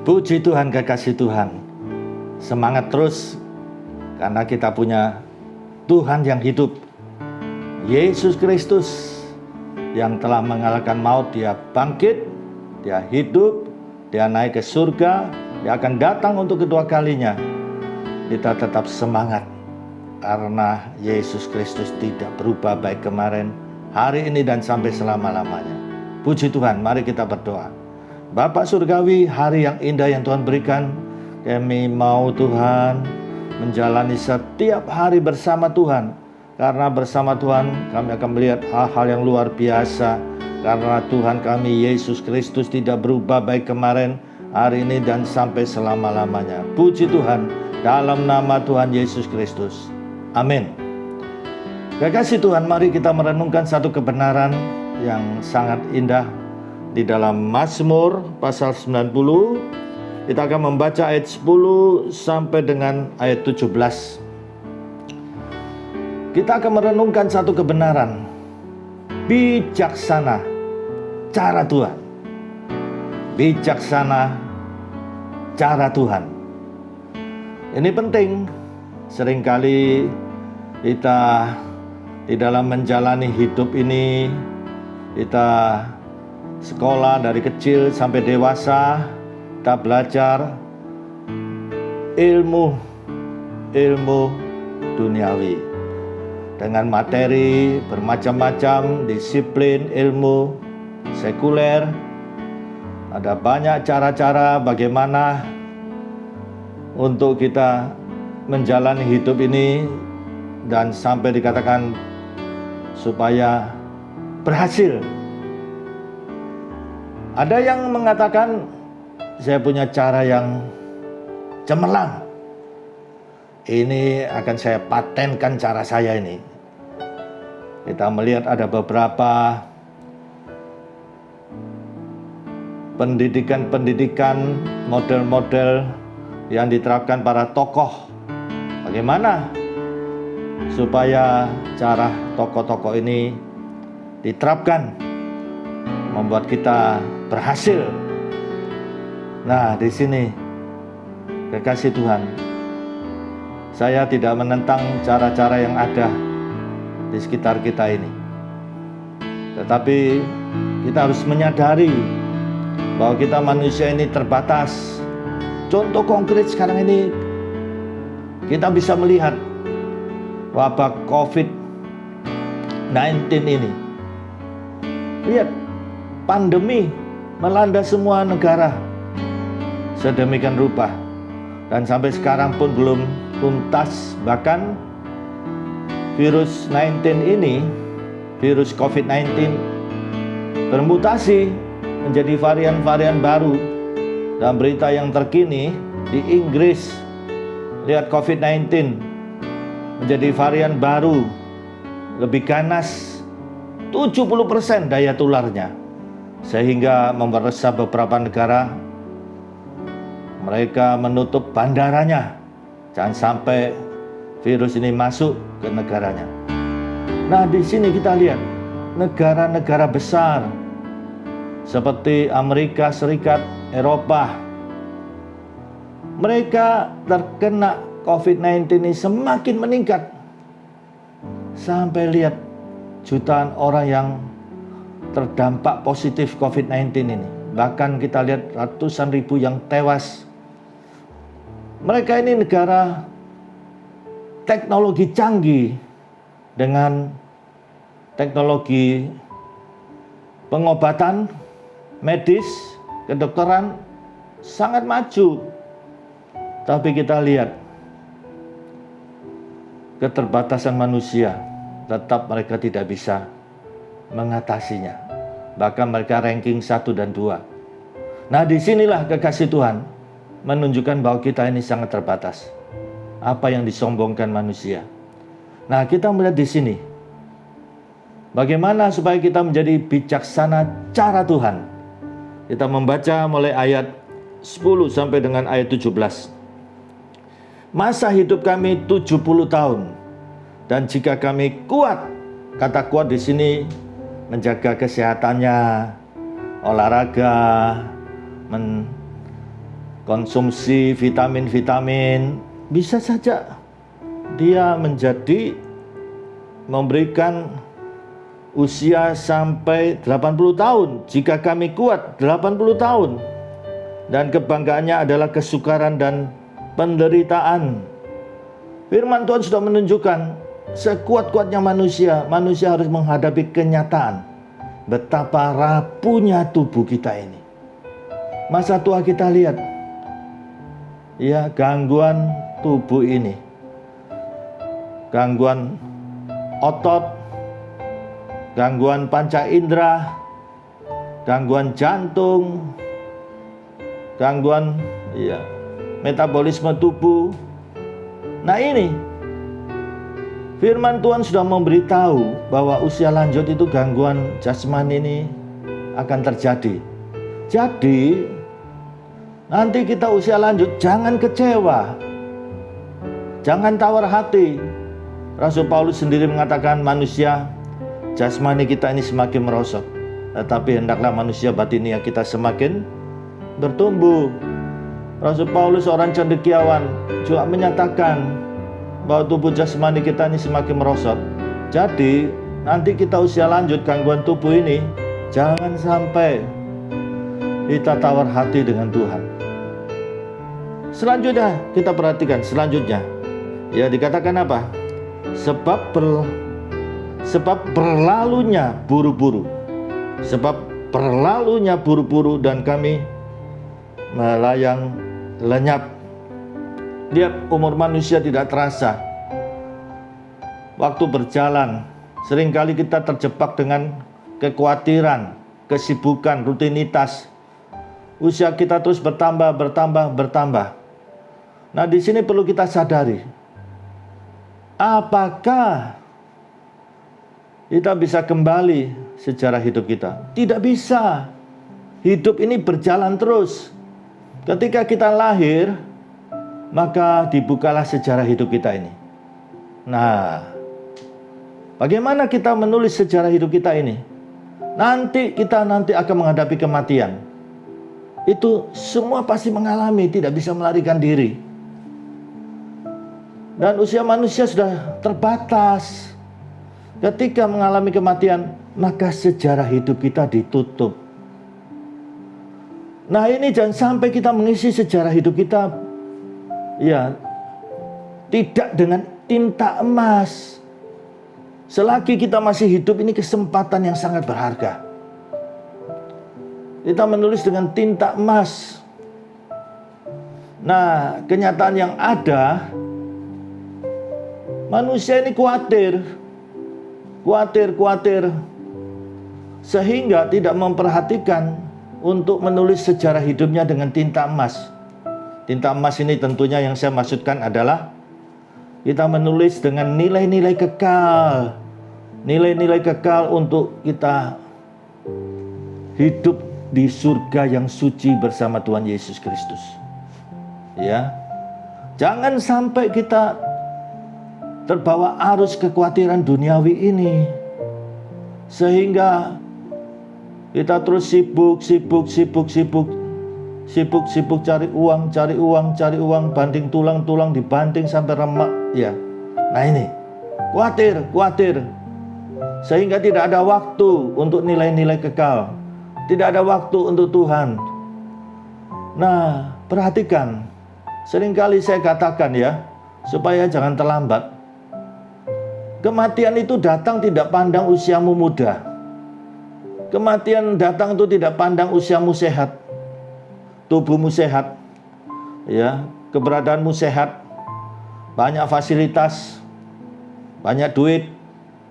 Puji Tuhan, kekasih Tuhan. Semangat terus karena kita punya Tuhan yang hidup. Yesus Kristus yang telah mengalahkan maut, Dia bangkit, Dia hidup, Dia naik ke surga, Dia akan datang untuk kedua kalinya. Kita tetap semangat karena Yesus Kristus tidak berubah baik kemarin, hari ini dan sampai selama-lamanya. Puji Tuhan, mari kita berdoa. Bapa Surgawi, hari yang indah yang Tuhan berikan, kami mau Tuhan menjalani setiap hari bersama Tuhan. Karena bersama Tuhan kami akan melihat hal-hal yang luar biasa. Karena Tuhan kami Yesus Kristus tidak berubah baik kemarin, hari ini dan sampai selama-lamanya. Puji Tuhan, dalam nama Tuhan Yesus Kristus. Amin. Kekasih Tuhan, mari kita merenungkan satu kebenaran yang sangat indah di dalam Mazmur pasal 90. Kita akan membaca ayat 10 sampai dengan ayat 17. Kita akan merenungkan satu kebenaran. Bijaksana cara Tuhan. Bijaksana cara Tuhan. Ini penting. Seringkali kita di dalam menjalani hidup ini, kita sekolah dari kecil sampai dewasa, kita belajar ilmu duniawi dengan materi bermacam-macam, disiplin ilmu sekuler. Ada banyak cara-cara bagaimana untuk kita menjalani hidup ini dan sampai dikatakan supaya berhasil. Ada yang mengatakan saya punya cara yang cemerlang. Ini akan saya patenkan cara saya ini. Kita melihat ada beberapa pendidikan, model-model yang diterapkan para tokoh. Bagaimana supaya cara tokoh-tokoh ini diterapkan, membuat kita berhasil. Nah, di sini kekasih Tuhan, saya tidak menentang cara-cara yang ada di sekitar kita ini. Tetapi kita harus menyadari bahwa kita manusia ini terbatas. Contoh konkret sekarang ini, kita bisa melihat wabah COVID-19 ini. Lihat, pandemi melanda semua negara sedemikian rupa, dan sampai sekarang pun belum tuntas. Bahkan virus 19 ini, virus COVID-19 bermutasi menjadi varian-varian baru. Dan berita yang terkini di Inggris, lihat COVID-19 menjadi varian baru, lebih ganas, 70% daya tularnya, sehingga meresah beberapa negara. Mereka menutup bandaranya, jangan sampai virus ini masuk ke negaranya. Nah, di sini kita lihat negara-negara besar seperti Amerika Serikat, Eropa, mereka terkena COVID-19 ini semakin meningkat. Sampai lihat jutaan orang yang terdampak positif COVID-19 ini. Bahkan kita lihat ratusan ribu yang tewas. Mereka ini negara teknologi canggih dengan teknologi pengobatan, medis, kedokteran sangat maju. Tapi kita lihat keterbatasan manusia, tetap mereka tidak bisa mengatasinya. Bahkan mereka ranking 1 dan 2. Nah, disinilah kekasih Tuhan menunjukkan bahwa kita ini sangat terbatas. Apa yang disombongkan manusia. Nah, kita melihat di sini bagaimana supaya kita menjadi bijaksana cara Tuhan. Kita membaca mulai ayat 10 sampai dengan ayat 17. Masa hidup kami 70 tahun, dan jika kami kuat, kata kuat di sini menjaga kesehatannya, olahraga, konsumsi vitamin-vitamin, bisa saja dia memberikan usia sampai 80 tahun. Jika kami kuat 80 tahun. Dan kebanggaannya adalah kesukaran dan penderitaan. Firman Tuhan sudah menunjukkan sekuat-kuatnya manusia harus menghadapi kenyataan betapa rapuhnya tubuh kita ini. Masa tua kita lihat, ya, gangguan tubuh ini, gangguan otot, gangguan panca indera, gangguan jantung, gangguan metabolisme tubuh. Nah, ini firman Tuhan sudah memberitahu bahwa usia lanjut itu gangguan jasmani ini akan terjadi. Jadi nanti kita usia lanjut, jangan kecewa, jangan tawar hati. Rasul Paulus sendiri mengatakan manusia jasmani kita ini semakin merosot, tetapi hendaklah manusia batinia kita semakin bertumbuh. Rasul Paulus, seorang cendekiawan, juga menyatakan bahwa tubuh jasmani kita ini semakin merosot. Jadi nanti kita usia lanjut, gangguan tubuh ini, jangan sampai kita tawar hati dengan Tuhan. Selanjutnya kita perhatikan, selanjutnya ya, dikatakan apa? Sebab berlalunya buru-buru. Sebab berlalunya buru-buru dan kami melayang lenyap. Lihat, umur manusia tidak terasa. Waktu berjalan, seringkali kita terjebak dengan kekhawatiran, kesibukan, rutinitas. Usia kita terus bertambah. Nah, di sini perlu kita sadari, apakah kita bisa kembali sejarah hidup kita? Tidak bisa. Hidup ini berjalan terus. Ketika kita lahir, maka dibukalah sejarah hidup kita ini. Nah, bagaimana kita menulis sejarah hidup kita ini? Kita nanti akan menghadapi kematian. Itu semua pasti mengalami, tidak bisa melarikan diri. Dan usia manusia sudah terbatas. Ketika mengalami kematian, maka sejarah hidup kita ditutup. Nah, ini jangan sampai kita mengisi sejarah hidup kita tidak dengan tinta emas. Selagi kita masih hidup, ini kesempatan yang sangat berharga. Kita menulis dengan tinta emas. Nah, kenyataan yang ada, manusia ini khawatir, sehingga tidak memperhatikan untuk menulis sejarah hidupnya dengan tinta emas. Tinta emas ini tentunya yang saya maksudkan adalah kita menulis dengan nilai-nilai kekal. Nilai-nilai kekal untuk kita hidup di surga yang suci bersama Tuhan Yesus Kristus. Ya. Jangan sampai kita terbawa arus kekhawatiran duniawi ini, sehingga kita terus sibuk cari uang, banting tulang dibanting sampai remak, ya. Nah, ini khawatir, sehingga tidak ada waktu untuk nilai-nilai kekal, tidak ada waktu untuk Tuhan. Nah, perhatikan, seringkali saya katakan ya, supaya jangan terlambat. Kematian itu datang tidak pandang usiamu muda. Kematian datang itu tidak pandang usiamu sehat, tubuhmu sehat, ya, keberadaanmu sehat, banyak fasilitas, banyak duit,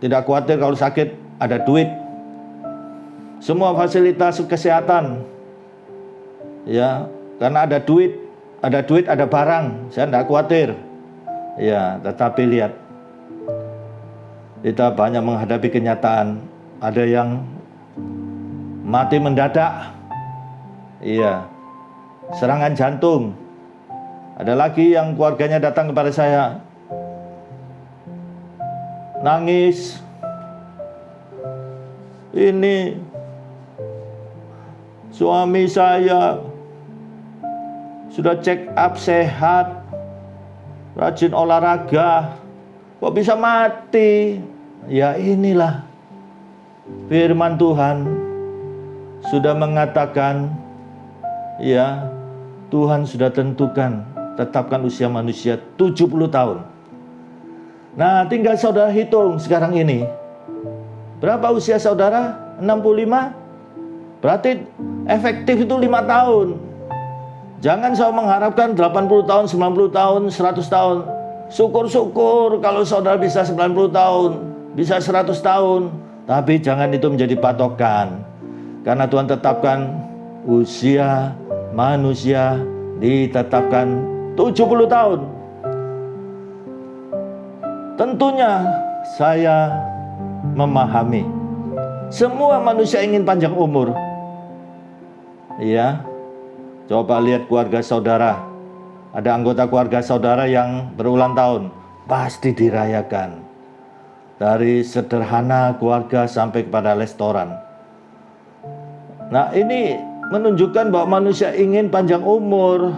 tidak khawatir kalau sakit, ada duit, semua fasilitas kesehatan, ya, karena ada duit, ada barang, saya tidak khawatir, ya. Tetapi lihat, kita banyak menghadapi kenyataan, ada yang mati mendadak, iya, serangan jantung. Ada lagi yang keluarganya datang kepada saya, nangis, ini suami saya sudah check up sehat, rajin olahraga, kok bisa mati? Ya inilah firman Tuhan sudah mengatakan, ya Tuhan sudah tentukan, tetapkan usia manusia 70 tahun. Nah, tinggal saudara hitung sekarang ini. Berapa usia saudara? 65? Berarti efektif itu 5 tahun. Jangan saya mengharapkan 80 tahun, 90 tahun, 100 tahun. Syukur-syukur kalau saudara bisa 90 tahun, bisa 100 tahun. Tapi jangan itu menjadi patokan. Karena Tuhan tetapkan usia manusia ditetapkan 70 tahun. Tentunya saya memahami semua manusia ingin panjang umur. Ya, coba lihat keluarga saudara. Ada anggota keluarga saudara yang berulang tahun, pasti dirayakan. Dari sederhana keluarga sampai kepada restoran. Nah, ini menunjukkan bahwa manusia ingin panjang umur.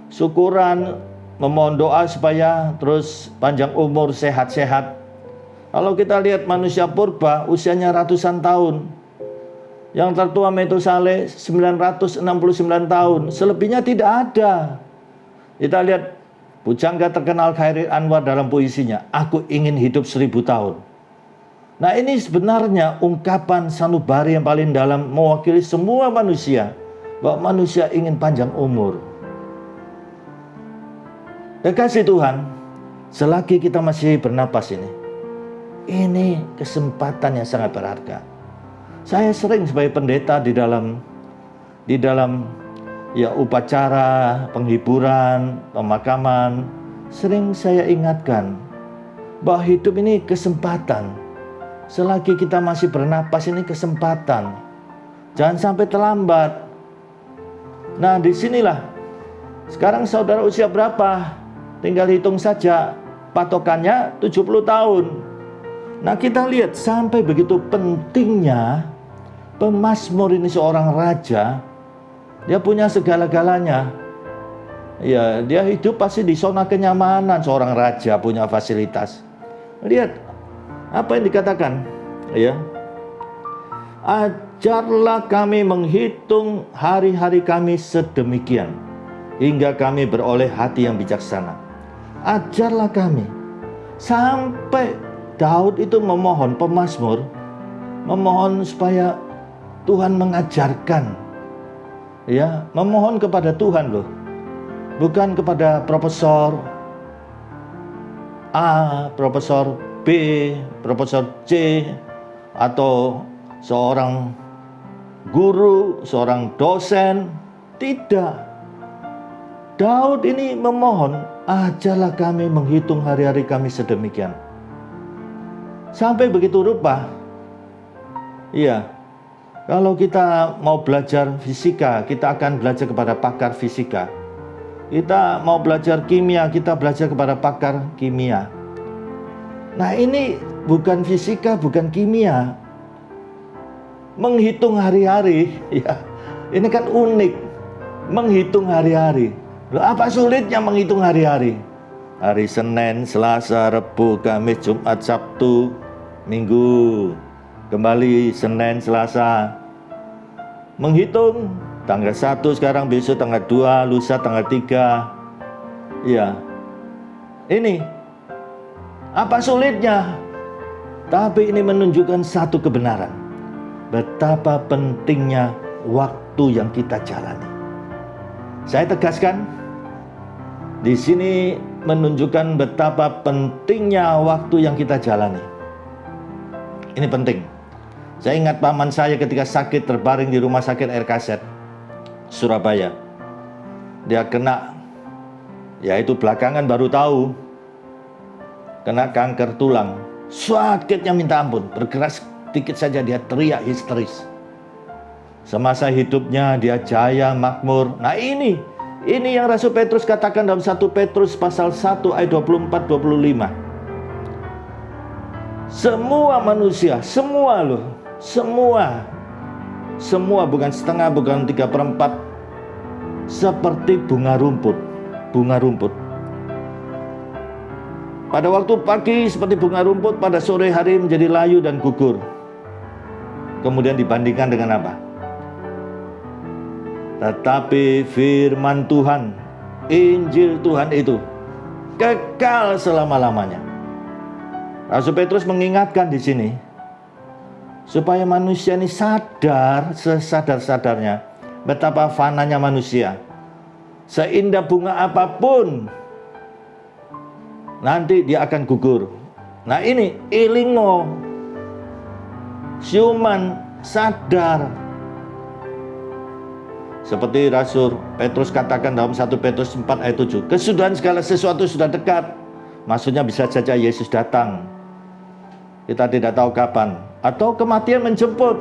Syukuran, memohon doa supaya terus panjang umur, sehat-sehat. Kalau kita lihat manusia purba, usianya ratusan tahun. Yang tertua Metusaleh 969 tahun. Selebihnya tidak ada. Kita lihat pujangga terkenal Khairil Anwar dalam puisinya, aku ingin hidup 1000 tahun. Nah, ini sebenarnya ungkapan sanubari yang paling dalam mewakili semua manusia, bahwa manusia ingin panjang umur. Kekasih Tuhan, selagi kita masih bernapas ini kesempatan yang sangat berharga. Saya sering sebagai pendeta di dalam ya upacara, penghiburan, pemakaman, sering saya ingatkan bahwa hidup ini kesempatan. Selagi kita masih bernapas ini kesempatan. Jangan sampai terlambat. Nah, disinilah. Sekarang saudara usia berapa? Tinggal hitung saja. Patokannya 70 tahun. Nah, kita lihat sampai begitu pentingnya pemazmur ini seorang raja. Dia punya segala-galanya. Ya, dia hidup pasti di zona kenyamanan. Seorang raja punya fasilitas. Lihat apa yang dikatakan. Ya, ajarlah kami menghitung hari-hari kami sedemikian, hingga kami beroleh hati yang bijaksana. Ajarlah kami. Sampai Daud itu memohon, pemazmur, memohon supaya Tuhan mengajarkan. Ya, memohon kepada Tuhan loh. Bukan kepada profesor A, profesor B, profesor C, atau seorang guru, seorang dosen. Tidak. Daud ini memohon, ajarlah kami menghitung hari-hari kami sedemikian. Sampai begitu rupa. Iya. Kalau kita mau belajar fisika, kita akan belajar kepada pakar fisika. Kita mau belajar kimia, kita belajar kepada pakar kimia. Nah, ini bukan fisika, bukan kimia. Menghitung hari-hari, ya. Ini kan unik. Menghitung hari-hari. Loh, apa sulitnya menghitung hari-hari? Hari Senin, Selasa, Rabu, Kamis, Jumat, Sabtu, Minggu. Kembali Senin, Selasa. Menghitung tanggal 1 sekarang, besok tanggal 2, lusa tanggal 3. Ya. Ini apa sulitnya? Tapi ini menunjukkan satu kebenaran. Betapa pentingnya waktu yang kita jalani. Saya tegaskan, di sini menunjukkan betapa pentingnya waktu yang kita jalani. Ini penting. Saya ingat paman saya ketika sakit terbaring di rumah sakit RKZ Surabaya. Dia kena, yaitu belakangan baru tahu, kena kanker tulang. Sakitnya minta ampun, bergerak sedikit saja dia teriak histeris. Semasa hidupnya dia jaya, makmur. Nah, ini yang Rasul Petrus katakan dalam 1 Petrus pasal 1 ayat 24-25. Semua manusia, semua loh, semua bukan setengah, bukan 3/4, seperti bunga rumput. Bunga rumput. Pada waktu pagi seperti bunga rumput, pada sore hari menjadi layu dan gugur. Kemudian dibandingkan dengan apa? Tetapi firman Tuhan, Injil Tuhan itu kekal selama-lamanya. Rasul Petrus mengingatkan di sini supaya manusia ini sadar sesadar-sadarnya betapa fananya manusia. Seindah bunga apapun nanti dia akan gugur. Nah ini ilingo, siuman, sadar. Seperti Rasul Petrus katakan dalam 1 Petrus 4 ayat 7, kesudahan segala sesuatu sudah dekat. Maksudnya bisa saja Yesus datang, kita tidak tahu kapan, atau kematian menjemput.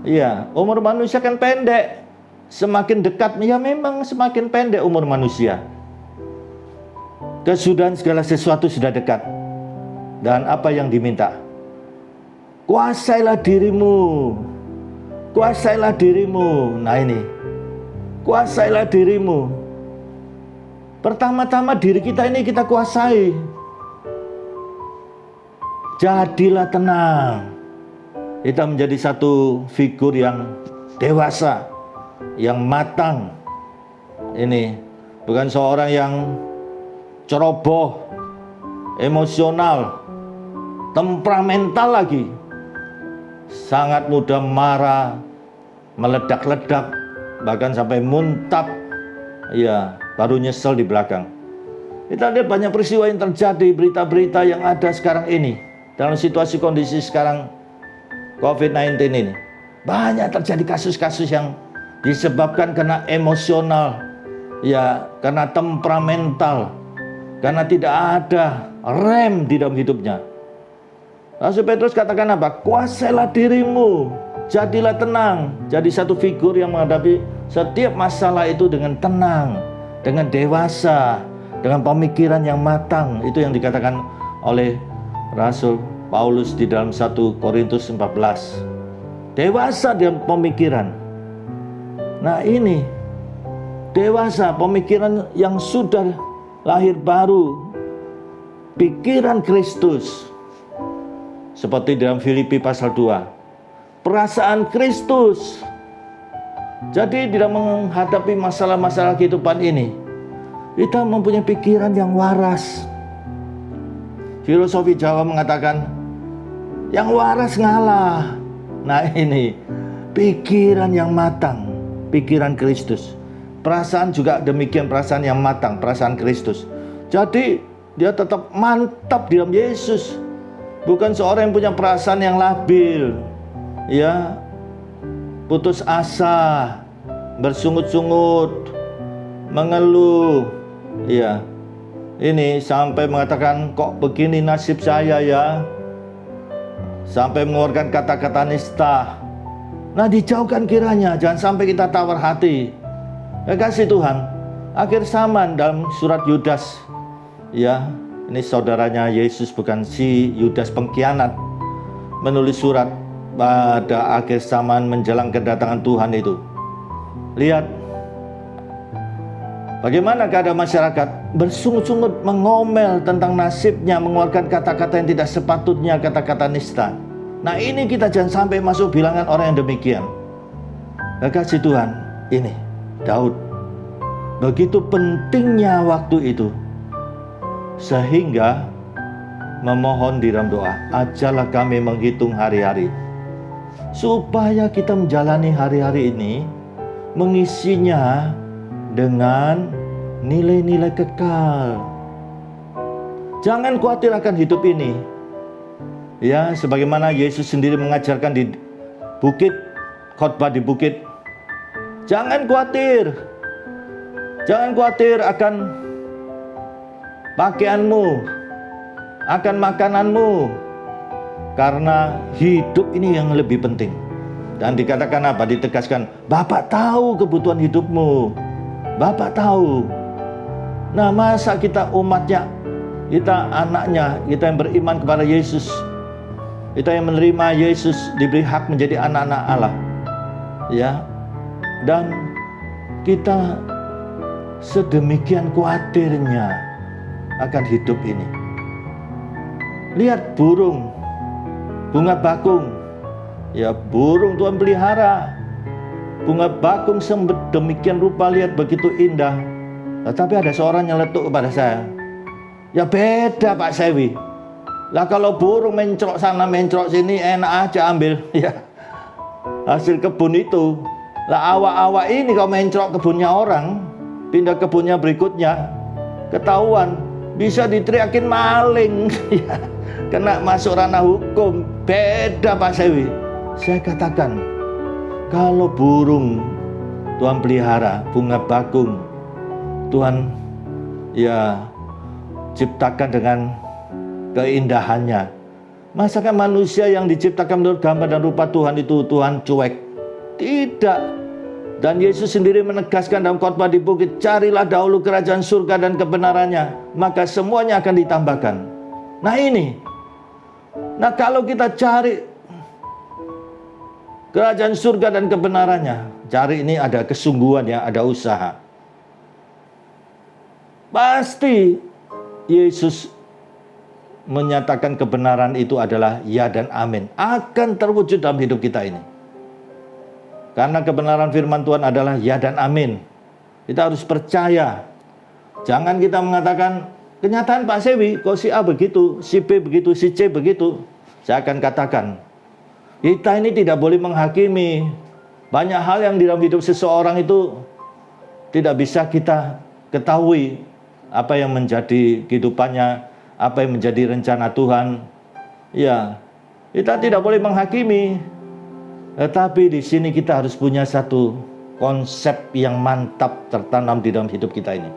Iya, umur manusia kan pendek. Semakin dekat, ya memang semakin pendek umur manusia. Kesudahan segala sesuatu sudah dekat. Dan apa yang diminta? Kuasailah dirimu. Kuasailah dirimu. Nah ini, kuasailah dirimu. Pertama-tama diri kita ini kita kuasai. Jadilah tenang. Kita menjadi satu figur yang dewasa, yang matang. Ini bukan seorang yang ceroboh, emosional, temperamental lagi. Sangat mudah marah, meledak-ledak, bahkan sampai muntap. Ya, baru nyesel di belakang. Kita lihat banyak peristiwa yang terjadi, berita-berita yang ada sekarang ini. Dalam situasi kondisi sekarang COVID-19 ini, banyak terjadi kasus-kasus yang disebabkan karena emosional, ya, karena temperamental, karena tidak ada rem di dalam hidupnya. Rasul Petrus katakan apa? Kuasailah dirimu, jadilah tenang, jadi satu figur yang menghadapi setiap masalah itu dengan tenang, dengan dewasa, dengan pemikiran yang matang. Itu yang dikatakan oleh Rasul Paulus di dalam 1 Korintus 14. Dewasa dalam pemikiran. Nah ini, dewasa, pemikiran yang sudah lahir baru, pikiran Kristus. Seperti dalam Filipi pasal 2, perasaan Kristus. Jadi dalam menghadapi masalah-masalah kehidupan ini, kita mempunyai pikiran yang waras. Filosofi Jawa mengatakan, yang waras ngalah. Nah ini, pikiran yang matang, pikiran Kristus. Perasaan juga demikian, perasaan yang matang, perasaan Kristus. Jadi dia tetap mantap di dalam Yesus. Bukan seorang yang punya perasaan yang labil, ya, putus asa, bersungut-sungut, mengeluh, ya. Ini sampai mengatakan, kok begini nasib saya ya, sampai mengeluarkan kata-kata nista. Nah dijauhkan kiranya, jangan sampai kita tawar hati. Kasih Tuhan, akhir zaman dalam surat Yudas, ya, ini saudaranya Yesus, bukan si Yudas pengkhianat, menulis surat pada akhir zaman menjelang kedatangan Tuhan itu. Lihat bagaimana keadaan masyarakat, bersungut-sungut, mengomel tentang nasibnya, mengeluarkan kata-kata yang tidak sepatutnya, kata-kata nista. Nah ini kita jangan sampai masuk bilangan orang yang demikian. Kasih Tuhan, ini Daud, begitu pentingnya waktu itu, sehingga memohon di dalam doa, ajarlah kami menghitung hari-hari, supaya kita menjalani hari-hari ini, mengisinya dengan nilai-nilai kekal. Jangan khawatir akan hidup ini. Ya, sebagaimana Yesus sendiri mengajarkan di bukit, khotbah di bukit. Jangan khawatir. Jangan khawatir akan pakaianmu, akan makananmu. Karena hidup ini yang lebih penting. Dan dikatakan apa? Ditegaskan, Bapak tahu kebutuhan hidupmu. Bapak tahu. Nah masa kita umatnya, kita anaknya, kita yang beriman kepada Yesus, kita yang menerima Yesus, diberi hak menjadi anak-anak Allah, ya. Dan kita sedemikian khawatirnya akan hidup ini. Lihat burung, bunga bakung. Ya, burung Tuhan pelihara. Bunga bakung sedemikian rupa, lihat begitu indah. Tetapi ada seorang yang letuk kepada saya. Ya beda Pak Sewi. Lah kalau burung mencrok sana mencrok sini enak aja ambil. Ya, hasil kebun itu. Lah awak-awak ini kalau mencrok kebunnya orang, pindah kebunnya berikutnya, ketahuan, bisa diteriakin maling. Ya, kena masuk ranah hukum. Beda Pak Sewi. Saya katakan, kalau burung Tuhan pelihara, bunga bakung Tuhan ya ciptakan dengan keindahannya, masakan manusia yang diciptakan menurut gambar dan rupa Tuhan itu Tuhan cuek? Tidak. Dan Yesus sendiri menegaskan dalam khotbah di bukit, carilah dahulu kerajaan surga dan kebenarannya, maka semuanya akan ditambahkan. Nah ini, nah kalau kita cari kerajaan surga dan kebenarannya, cari ini ada kesungguhan ya, ada usaha. Pasti Yesus menyatakan kebenaran itu adalah ya dan amin, akan terwujud dalam hidup kita ini. Karena kebenaran firman Tuhan adalah ya dan amin. Kita harus percaya. Jangan kita mengatakan, kenyataan Pak Sewi, kok si A begitu, si B begitu, si C begitu. Saya akan katakan, kita ini tidak boleh menghakimi. Banyak hal yang di dalam hidup seseorang itu tidak bisa kita ketahui. Apa yang menjadi kehidupannya, apa yang menjadi rencana Tuhan. Ya, kita tidak boleh menghakimi. Tetapi di sini kita harus punya satu konsep yang mantap tertanam di dalam hidup kita ini.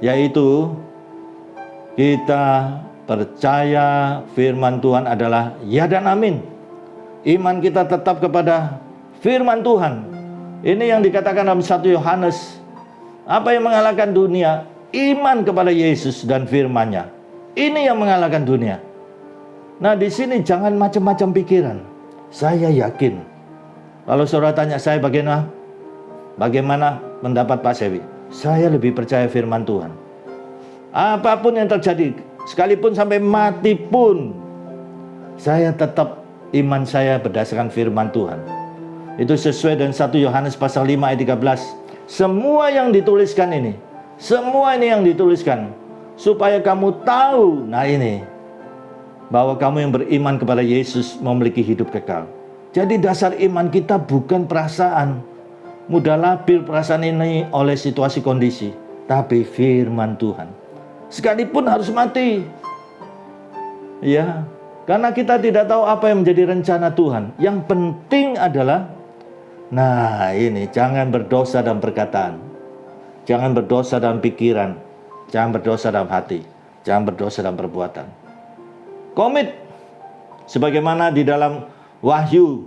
Yaitu, kita percaya firman Tuhan adalah ya dan amin. Iman kita tetap kepada firman Tuhan. Ini yang dikatakan dalam 1 Yohanes. Apa yang mengalahkan dunia? Iman kepada Yesus dan firman-Nya. Ini yang mengalahkan dunia. Nah, di sini jangan macam-macam pikiran. Saya yakin. Kalau saudara tanya saya bagaimana pendapat Pak Sewi? Saya lebih percaya firman Tuhan. Apapun yang terjadi, sekalipun sampai mati pun, saya tetap iman saya berdasarkan firman Tuhan. Itu sesuai dengan 1 Yohanes pasal 5 ayat 13. Semua yang dituliskan ini, semua ini yang dituliskan supaya kamu tahu, nah ini, bahwa kamu yang beriman kepada Yesus memiliki hidup kekal. Jadi dasar iman kita bukan perasaan, mudah labil perasaan ini oleh situasi kondisi, tapi firman Tuhan. Sekalipun harus mati, ya, karena kita tidak tahu apa yang menjadi rencana Tuhan. Yang penting adalah, nah ini, jangan berdosa dalam perkataan, jangan berdosa dalam pikiran, jangan berdosa dalam hati, jangan berdosa dalam perbuatan. Komit, sebagaimana di dalam Wahyu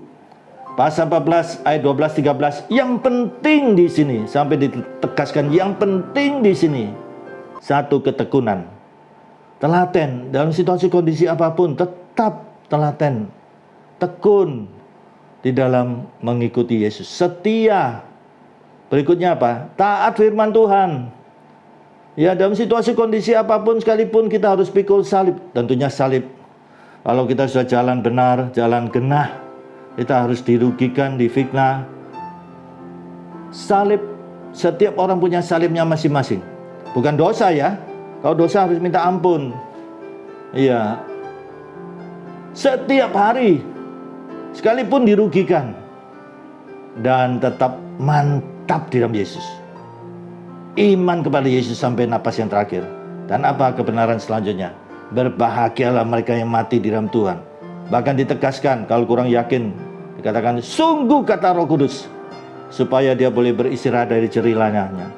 pasal 14 ayat 12-13. Yang penting di sini, sampai ditegaskan, yang penting di sini, satu, ketekunan. Telaten, dalam situasi kondisi apapun, tetap telaten, tekun di dalam mengikuti Yesus, setia. Berikutnya apa? Taat firman Tuhan. Ya, dalam situasi kondisi apapun sekalipun kita harus pikul salib. Tentunya salib, kalau kita sudah jalan benar, jalan genah, kita harus dirugikan, difitnah. Salib, setiap orang punya salibnya masing-masing. Bukan dosa ya. Kalau dosa harus minta ampun. Iya. Setiap hari, sekalipun dirugikan, dan tetap mantap di dalam Yesus. Iman kepada Yesus sampai napas yang terakhir. Dan apa kebenaran selanjutnya? Berbahagialah mereka yang mati di dalam Tuhan. Bahkan ditegaskan, kalau kurang yakin, dikatakan, sungguh kata Roh Kudus, supaya dia boleh beristirahat dari jerih lelahnya,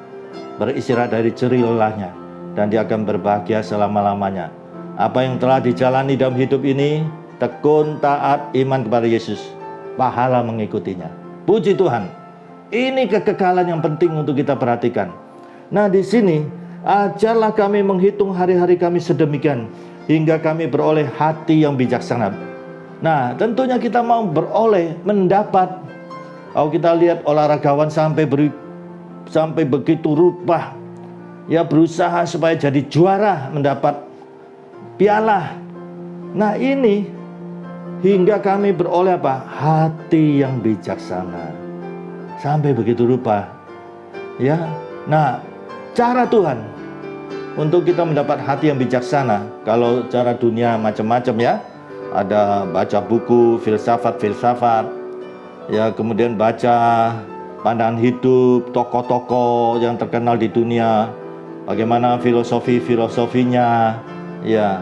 beristirahat dari jerih lelahnya, dan dia akan berbahagia selama-lamanya. Apa yang telah dijalani dalam hidup ini, tekun, taat, iman kepada Yesus, pahala mengikutinya. Puji Tuhan. Ini kekekalan yang penting untuk kita perhatikan. Nah, di sini, ajarlah kami menghitung hari-hari kami sedemikian, hingga kami beroleh hati yang bijaksana. Nah, tentunya kita mau beroleh, mendapat. Kalau kita lihat olahragawan sampai sampai begitu rupa. Ya, berusaha supaya jadi juara, mendapat piala. Nah, ini hingga kami beroleh apa? Hati yang bijaksana. Sampai begitu rupa. Ya. Nah, cara Tuhan untuk kita mendapat hati yang bijaksana, kalau cara dunia macam-macam ya. Ada baca buku filsafat, ya, kemudian baca pandangan hidup tokoh-tokoh yang terkenal di dunia, bagaimana filosofinya, ya.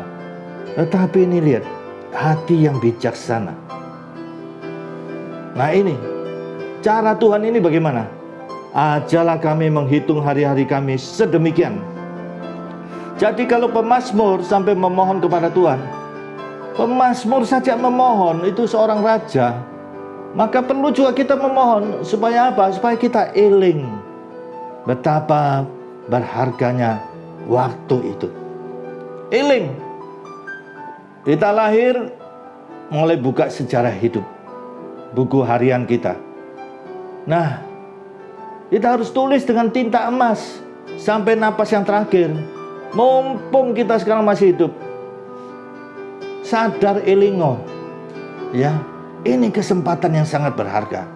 Tetapi ini lihat, hati yang bijaksana. Nah, ini cara Tuhan ini bagaimana? Ajalah kami menghitung hari-hari kami sedemikian. Jadi kalau pemazmur sampai memohon kepada Tuhan, pemazmur saja memohon, itu seorang raja, maka perlu juga kita memohon. Supaya apa? Supaya kita eling betapa berharganya waktu itu. Eling. Kita lahir, mulai buka sejarah hidup, buku harian kita. Nah, kita harus tulis dengan tinta emas sampai napas yang terakhir. Mumpung kita sekarang masih hidup, sadar elingo, ya, ini kesempatan yang sangat berharga.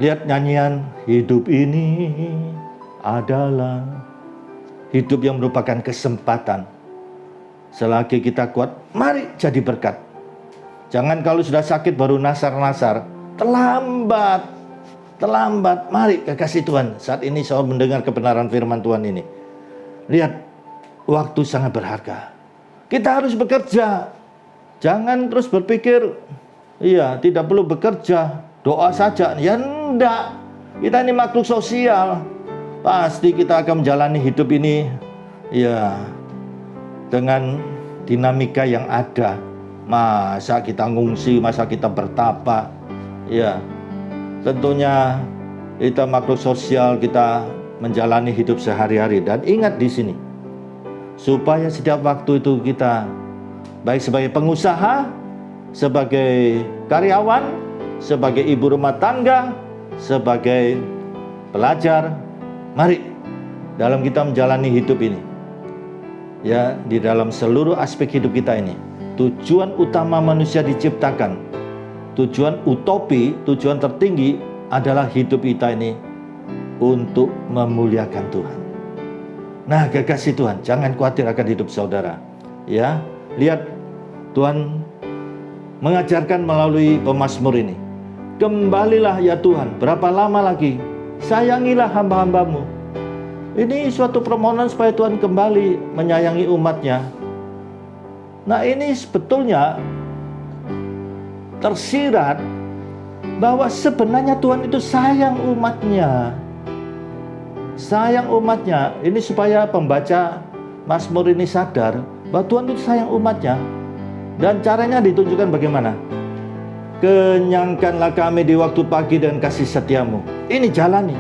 Lihat nyanyian, hidup ini adalah hidup yang merupakan kesempatan. Selagi kita kuat, mari jadi berkat. Jangan kalau sudah sakit baru nasar-nasar, terlambat. Mari kekasih Tuhan, saat ini saya mendengar kebenaran firman Tuhan ini. Lihat, waktu sangat berharga. Kita harus bekerja. Jangan terus berpikir, iya, tidak perlu bekerja, doa saja. Ya enggak, kita ini makhluk sosial. Pasti kita akan menjalani hidup ini, ya, dengan dinamika yang ada. Masa kita ngungsi, masa kita bertapa, ya. Tentunya kita makhluk sosial, kita menjalani hidup sehari-hari. Dan ingat di sini, supaya setiap waktu itu kita, baik sebagai pengusaha, sebagai karyawan, sebagai ibu rumah tangga, sebagai pelajar, mari dalam kita menjalani hidup ini, ya, di dalam seluruh aspek hidup kita ini, tujuan utama manusia diciptakan, tujuan utopi, tujuan tertinggi adalah hidup kita ini untuk memuliakan Tuhan. Nah, kekasih Tuhan, jangan khawatir akan hidup saudara. Ya, lihat Tuhan mengajarkan melalui pemazmur ini. Kembalilah ya Tuhan, berapa lama lagi? Sayangilah hamba-hambamu. Ini suatu permohonan supaya Tuhan kembali menyayangi umatnya. Nah, ini sebetulnya tersirat bahwa sebenarnya Tuhan itu sayang umatnya. Sayang umatnya. Ini supaya pembaca Mazmur ini sadar bahwa Tuhan itu sayang umatnya. Dan caranya ditunjukkan bagaimana? Kenyangkanlah kami di waktu pagi dan kasih setiamu. Ini jalani.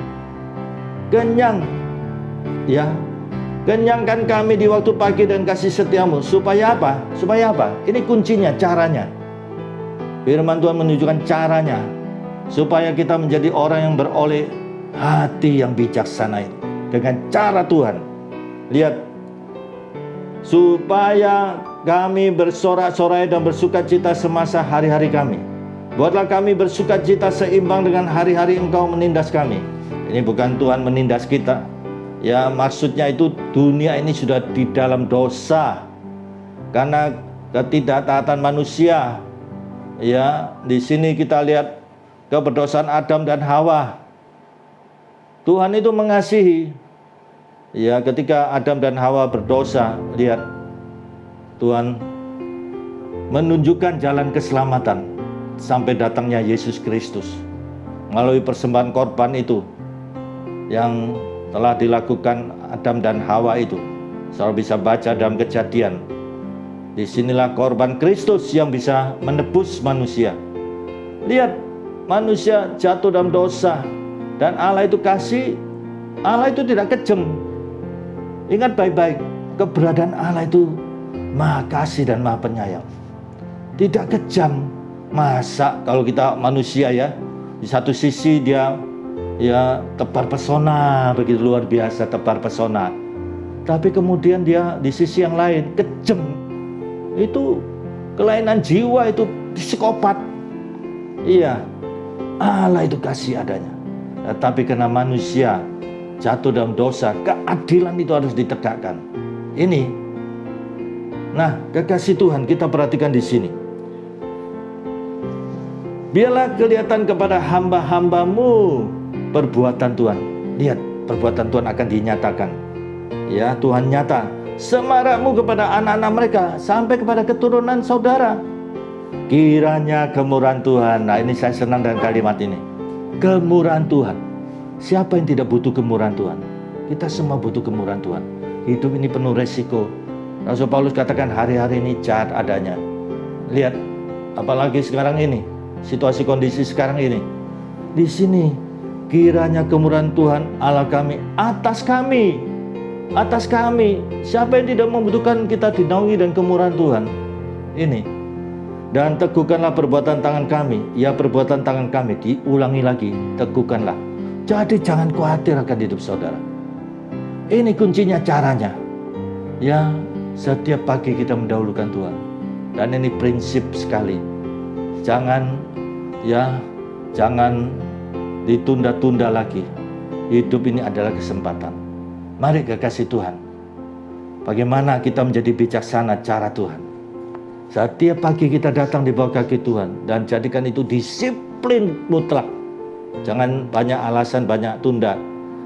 Kenyang. Ya. Kenyangkan kami di waktu pagi dan kasih setiamu. Supaya apa? Supaya apa? Ini kuncinya, caranya. Firman Tuhan menunjukkan caranya. Supaya kita menjadi orang yang beroleh hati yang bijaksana ini. Dengan cara Tuhan. Lihat. Supaya kami bersorak-sorai dan bersukacita semasa hari-hari kami. Buatlah kami bersukacita seimbang dengan hari-hari Engkau menindas kami. Ini bukan Tuhan menindas kita. Ya, maksudnya itu dunia ini sudah di dalam dosa. Karena ketidaktaatan manusia. Ya, di sini kita lihat keberdosaan Adam dan Hawa. Tuhan itu mengasihi. Ya, ketika Adam dan Hawa berdosa, lihat Tuhan menunjukkan jalan keselamatan sampai datangnya Yesus Kristus melalui persembahan korban itu yang telah dilakukan Adam dan Hawa itu. Saudara bisa baca dalam Kejadian. Disinilah korban Kristus yang bisa menebus manusia. Lihat, manusia jatuh dalam dosa dan Allah itu kasih. Allah itu tidak kejam. Ingat baik-baik, keberadaan Allah itu Maha kasih dan Maha penyayang. Tidak kejam. Masa kalau kita manusia ya, di satu sisi dia ya tebar pesona, begitu luar biasa tebar pesona. Tapi kemudian dia di sisi yang lain kejam, itu kelainan jiwa, itu psikopat. Iya, Allah itu kasih adanya. Tetapi karena manusia jatuh dalam dosa, keadilan itu harus ditegakkan. Ini, nah kekasih Tuhan, kita perhatikan di sini. Biarlah kelihatan kepada hamba-hambamu perbuatan Tuhan. Lihat, perbuatan Tuhan akan dinyatakan. Ya, Tuhan nyata. Semarakmu kepada anak-anak mereka sampai kepada keturunan saudara. Kiranya kemurahan Tuhan. Nah, ini saya senang dengan kalimat ini. Kemurahan Tuhan. Siapa yang tidak butuh kemurahan Tuhan? Kita semua butuh kemurahan Tuhan. Hidup ini penuh resiko. Rasul Paulus katakan hari-hari ini jahat adanya. Lihat, apalagi sekarang ini, situasi kondisi sekarang ini. Di sini, kiranya kemurahan Tuhan Allah kami atas kami. Atas kami. Siapa yang tidak membutuhkan kita dinaungi dan kemurahan Tuhan? Ini. Dan teguhkanlah perbuatan tangan kami. Ya, perbuatan tangan kami diulangi lagi. Teguhkanlah. Jadi jangan khawatir akan hidup saudara. Ini kuncinya, caranya. Ya, setiap pagi kita mendahulukan Tuhan. Dan ini prinsip sekali. Jangan ditunda-tunda lagi. Hidup ini adalah kesempatan. Mari kekasih Tuhan. Bagaimana kita menjadi bijaksana cara Tuhan. Setiap pagi kita datang di bawah kaki Tuhan. Dan jadikan itu disiplin mutlak. Jangan banyak alasan, banyak tunda.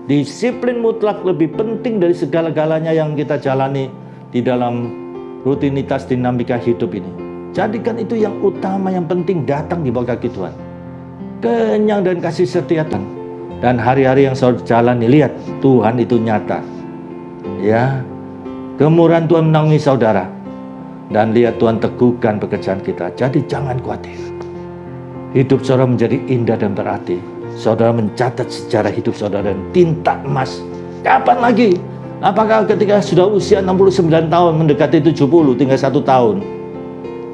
Disiplin mutlak lebih penting dari segala-galanya yang kita jalani di dalam rutinitas dinamika hidup ini. Jadikan itu yang utama, yang penting, datang di bawah kaki Tuhan. Kenyang dan kasih setia Tuhan. Dan hari-hari yang saudara jalani, lihat Tuhan itu nyata. Ya, kemurahan Tuhan menaungi saudara. Dan lihat Tuhan teguhkan pekerjaan kita. Jadi jangan khawatir. Hidup saudara menjadi indah dan berarti. Saudara mencatat sejarah hidup saudara dan tinta emas. Kapan lagi? Apakah ketika sudah usia 69 tahun mendekati 70, tinggal 1 tahun?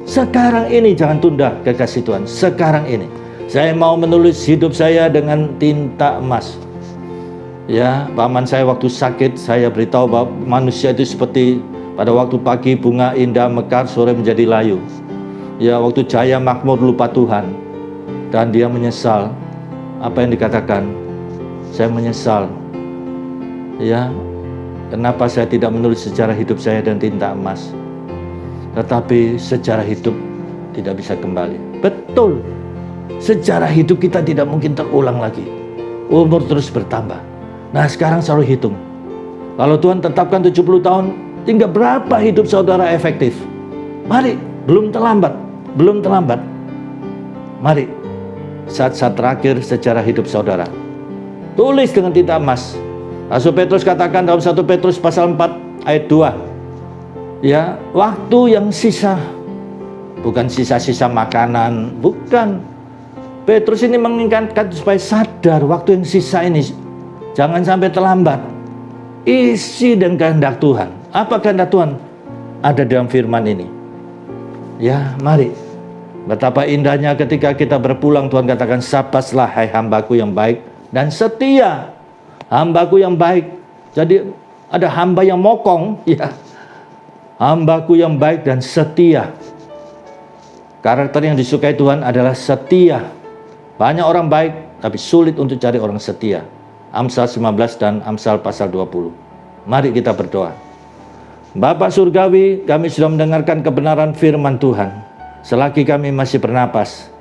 Sekarang ini jangan tunda kekasih Tuhan. Sekarang ini. Saya mau menulis hidup saya dengan tinta emas. Ya, paman saya waktu sakit, saya beritahu bahwa manusia itu seperti pada waktu pagi bunga indah mekar, sore menjadi layu. Ya, waktu jaya makmur lupa Tuhan. Dan dia menyesal. Apa yang dikatakan? Saya menyesal. Ya, kenapa saya tidak menulis sejarah hidup saya dan tinta emas? Tetapi sejarah hidup tidak bisa kembali. Betul. Sejarah hidup kita tidak mungkin terulang lagi. Umur terus bertambah. Nah, sekarang selalu hitung. Kalau Tuhan tetapkan 70 tahun, tinggal berapa hidup saudara efektif? Mari, belum terlambat. Belum terlambat. Mari, saat-saat terakhir sejarah hidup saudara. Tulis dengan tinta emas. Rasul Petrus katakan dalam 1 Petrus pasal 4 ayat 2. Ya, waktu yang sisa. Bukan sisa-sisa makanan. Bukan. Petrus ini mengingatkan supaya sadar waktu yang sisa ini. Jangan sampai terlambat. Isi dengan kehendak Tuhan. Apa kehendak Tuhan? Ada dalam firman ini. Ya, mari. Betapa indahnya ketika kita berpulang, Tuhan katakan, sapaslah hai hambaku yang baik dan setia. Hambaku yang baik. Jadi ada hamba yang mokong, ya. Hambaku yang baik dan setia. Karakter yang disukai Tuhan adalah setia. Banyak orang baik, tapi sulit untuk cari orang setia. Amsal 19 dan Amsal pasal 20. Mari kita berdoa. Bapa Surgawi, kami sudah mendengarkan kebenaran firman Tuhan. Selagi kami masih bernapas,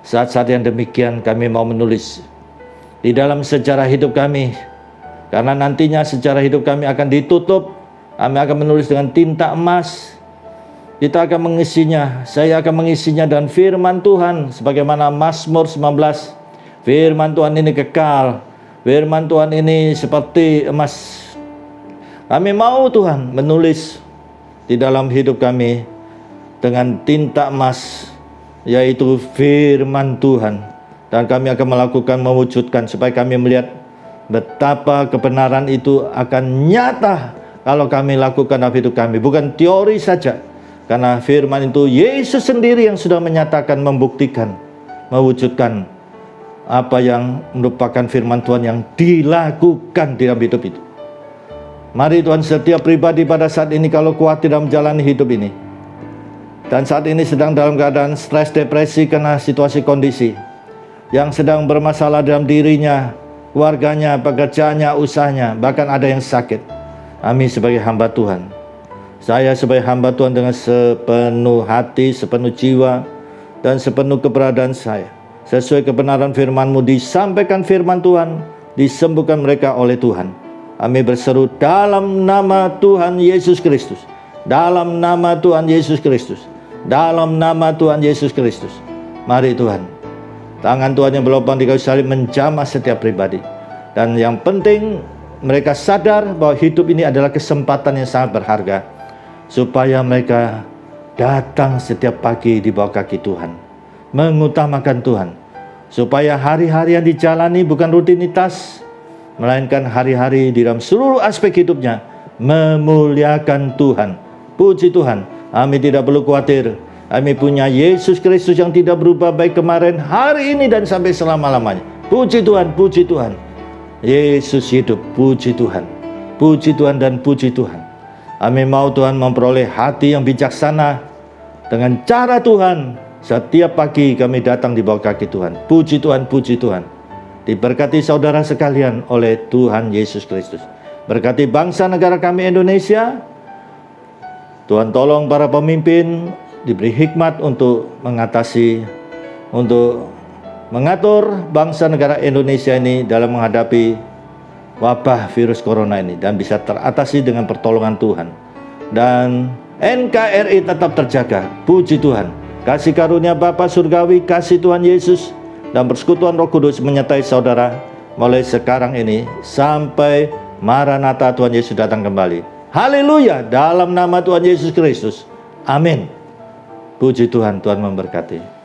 saat-saat yang demikian kami mau menulis di dalam sejarah hidup kami. Karena nantinya sejarah hidup kami akan ditutup. Kami akan menulis dengan tinta emas. Kita akan mengisinya. Saya akan mengisinya dan firman Tuhan. Sebagaimana Mazmur 19. Firman Tuhan ini kekal. Firman Tuhan ini seperti emas. Kami mau Tuhan menulis di dalam hidup kami dengan tinta emas, yaitu firman Tuhan. Dan kami akan melakukan, mewujudkan supaya kami melihat betapa kebenaran itu akan nyata kalau kami lakukan dalam hidup kami. Bukan teori saja. Karena firman itu Yesus sendiri yang sudah menyatakan, membuktikan, mewujudkan apa yang merupakan firman Tuhan yang dilakukan dalam hidup itu. Mari Tuhan, setiap pribadi pada saat ini kalau khawatir dalam menjalani hidup ini, dan saat ini sedang dalam keadaan stres, depresi karena situasi kondisi, yang sedang bermasalah dalam dirinya, keluarganya, pekerjaannya, usahanya, bahkan ada yang sakit. Kami sebagai hamba Tuhan, saya sebagai hamba Tuhan dengan sepenuh hati, sepenuh jiwa, dan sepenuh keberadaan saya, sesuai kebenaran firman-Mu, disampaikan firman Tuhan, disembuhkan mereka oleh Tuhan. Kami berseru dalam nama Tuhan Yesus Kristus, dalam nama Tuhan Yesus Kristus, dalam nama Tuhan Yesus Kristus. Mari Tuhan, tangan Tuhan yang berlubang di kayu salib menjamah setiap pribadi. Dan yang penting, mereka sadar bahwa hidup ini adalah kesempatan yang sangat berharga, supaya mereka datang setiap pagi di bawah kaki Tuhan, mengutamakan Tuhan, supaya hari-hari yang dijalani bukan rutinitas, melainkan hari-hari di dalam seluruh aspek hidupnya memuliakan Tuhan. Puji Tuhan, kami tidak perlu khawatir. Kami punya Yesus Kristus yang tidak berubah, baik kemarin, hari ini, dan sampai selama-lamanya. Puji Tuhan, puji Tuhan. Yesus hidup, puji Tuhan. Puji Tuhan dan puji Tuhan. Kami mau Tuhan memperoleh hati yang bijaksana dengan cara Tuhan. Setiap pagi kami datang di bawah kaki Tuhan. Puji Tuhan, puji Tuhan. Diberkati saudara sekalian oleh Tuhan Yesus Kristus. Berkati bangsa negara kami Indonesia. Tuhan tolong para pemimpin diberi hikmat untuk mengatasi, untuk mengatur bangsa negara Indonesia ini dalam menghadapi wabah virus corona ini, dan bisa teratasi dengan pertolongan Tuhan. Dan NKRI tetap terjaga. Puji Tuhan. Kasih karunia Bapa Surgawi, kasih Tuhan Yesus, dan persekutuan Roh Kudus menyertai saudara mulai sekarang ini sampai Maranatha Tuhan Yesus datang kembali. Haleluya, dalam nama Tuhan Yesus Kristus. Amin. Puji Tuhan, Tuhan memberkati.